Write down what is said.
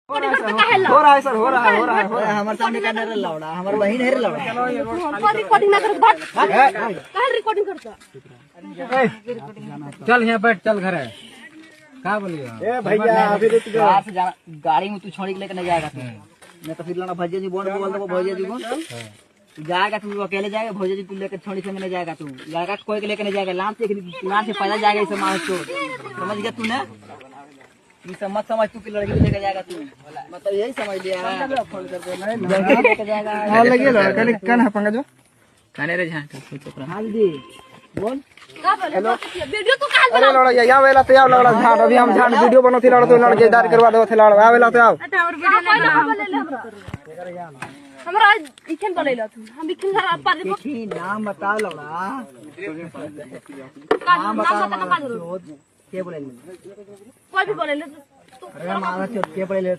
हो रहा है सर, हो रहा है हमारे सामने का नहीं लौड़ा, हमारे बहन है लौड़ा। रिकॉर्डिंग ना करो, बात कहाँ रिकॉर्डिंग करता? चल यहाँ बैठ, चल घर है। क्या बोलिए भैया अभी से जाना गाड़ी में तू छोड़ी के लेकर नहीं जाएगा तू। मैं तो फिर लौड़ा भैया जी बोल दो, भैया जी को जाएगा तू अकेले जाएगा, भैया जी तू लेकर छोड़ी संग नहीं जाएगा, तू जाएगा कोई के लेकर नहीं जाएगा। लान से पैदा जाएगा इस समाज को, समझ गया तूने? मत समझ तू की लड़की लेकर जाएगा तू, मतलब यही समझ लिया है। लगे कल है पंकज खाने रे हाँ दीदी बोल। हेलो वीडियो तो कहाँ अरे लड़ा या वेला तो आओ लड़ा झाड़ अभी हम झाड़ वीडियो बनोती लड़ा तो लड़के दार करवा दो थे लड़ा आवेला तो आओ हमरा इखन बोलेला तू हम इखन पर देखी नाम बताओ लड़ा, नाम बता के बोले कोई भी बोलेला अरे मारा चोट के बोले